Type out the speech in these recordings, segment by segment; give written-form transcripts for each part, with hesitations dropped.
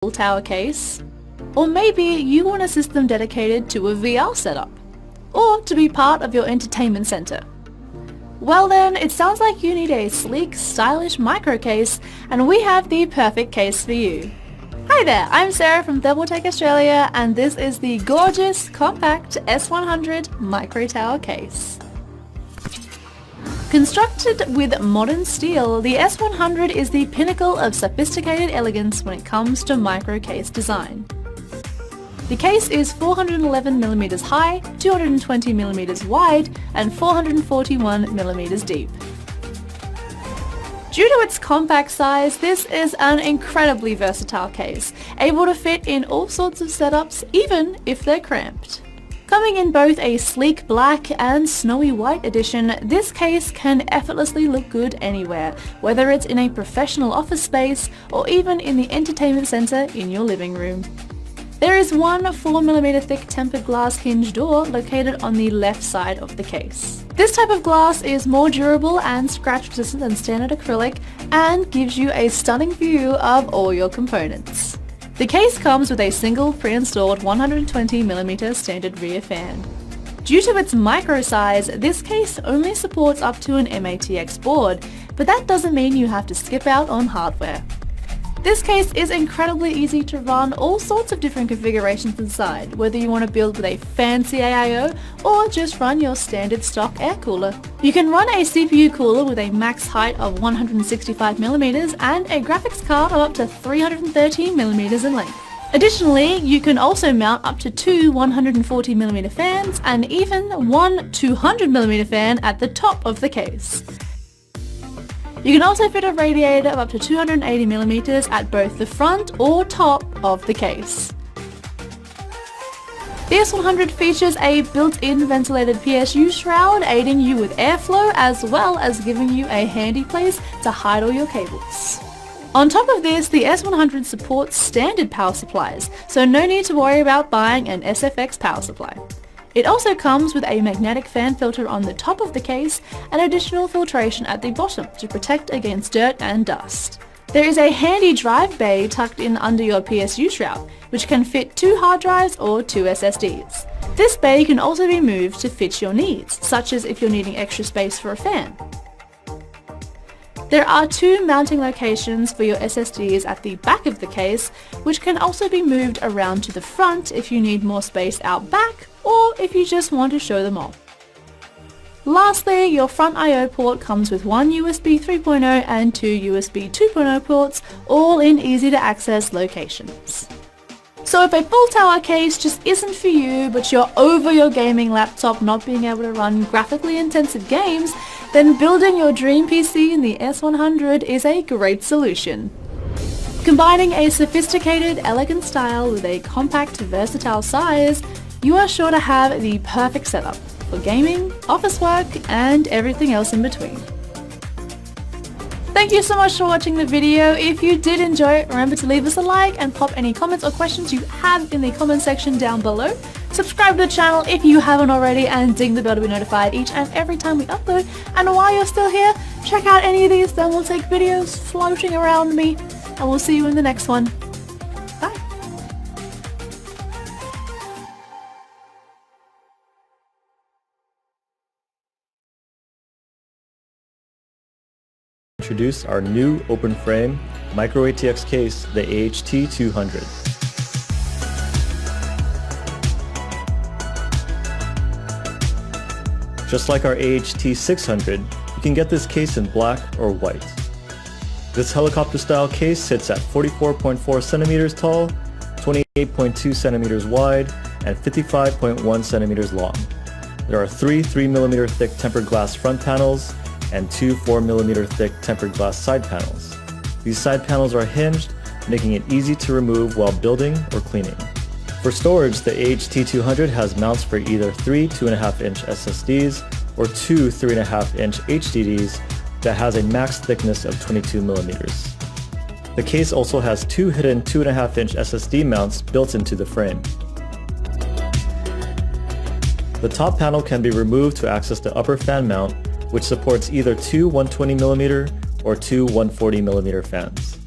full tower case, or maybe you want a system dedicated to a VR setup, or to be part of your entertainment center. Well then, it sounds like you need a sleek, stylish micro case, and we have the perfect case for you. Hi there, I'm Sarah from Tech Australia, and this is the gorgeous, compact S100 micro tower case. Constructed with modern steel, the S100 is the pinnacle of sophisticated elegance when it comes to micro case design. The case is 411mm high, 220mm wide, and 441mm deep. Due to its compact size, this is an incredibly versatile case, able to fit in all sorts of setups, even if they're cramped. Coming in both a sleek black and snowy white edition, this case can effortlessly look good anywhere, whether it's in a professional office space or even in the entertainment center in your living room. There is one 4mm thick tempered glass hinge door located on the left side of the case. This type of glass is more durable and scratch resistant than standard acrylic and gives you a stunning view of all your components. The case comes with a single pre-installed 120mm standard rear fan. Due to its micro size, this case only supports up to an ATX board, but that doesn't mean you have to skip out on hardware. This case is incredibly easy to run all sorts of different configurations inside, whether you want to build with a fancy AIO or just run your standard stock air cooler. You can run a CPU cooler with a max height of 165mm and a graphics card of up to 313mm in length. Additionally, you can also mount up to two 140mm fans and even one 200mm fan at the top of the case. You can also fit a radiator of up to 280mm at both the front or top of the case. The S100 features a built-in ventilated PSU shroud aiding you with airflow as well as giving you a handy place to hide all your cables. On top of this, the S100 supports standard power supplies, so no need to worry about buying an SFX power supply. It also comes with a magnetic fan filter on the top of the case and additional filtration at the bottom to protect against dirt and dust. There is a handy drive bay tucked in under your PSU shroud, which can fit 2 hard drives or 2 SSDs. This bay can also be moved to fit your needs, such as if you're needing extra space for a fan. There are 2 mounting locations for your SSDs at the back of the case, which can also be moved around to the front if you need more space out back or if you just want to show them off. Lastly, your front I/O port comes with one USB 3.0 and 2 USB 2.0 ports, all in easy to access locations. So if a full tower case just isn't for you, but you're over your gaming laptop not being able to run graphically intensive games, then building your dream PC in the S100 is a great solution. Combining a sophisticated, elegant style with a compact, versatile size, you are sure to have the perfect setup for gaming, office work, and everything else in between. Thank you so much for watching the video. If you did enjoy it, remember to leave us a like and pop any comments or questions you have in the comment section down below. Subscribe to the channel if you haven't already and ding the bell to be notified each and every time we upload. And while you're still here, check out any of these Thermaltake videos floating around me, and we'll see you in the next one. Bye! Introduce our new open frame microATX case, the AHT200. Just like our AHT600, you can get this case in black or white. This helicopter style case sits at 44.4 centimeters tall, 28.2 centimeters wide, and 55.1 centimeters long. There are 3 3mm thick tempered glass front panels and 2 4mm thick tempered glass side panels. These side panels are hinged, making it easy to remove while building or cleaning. For storage, the AHT200 has mounts for either 3 2.5-inch SSDs or 2 3.5-inch HDDs that has a max thickness of 22mm. The case also has 2 hidden 2.5-inch SSD mounts built into the frame. The top panel can be removed to access the upper fan mount, which supports either 2 120mm or 2 140mm fans.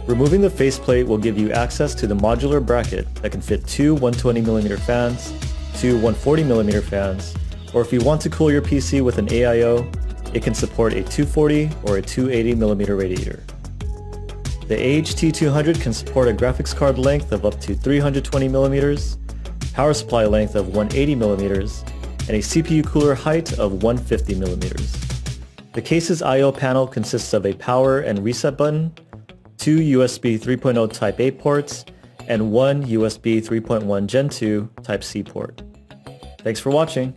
Removing the faceplate will give you access to the modular bracket that can fit two 120mm fans, two 140mm fans, or if you want to cool your PC with an AIO, it can support a 240 or a 280mm radiator. The AHT200 can support a graphics card length of up to 320mm, power supply length of 180mm, and a CPU cooler height of 150mm. The case's I/O panel consists of a power and reset button, two USB 3.0 Type-A ports, and one USB 3.1 Gen 2 Type-C port. Thanks for watching.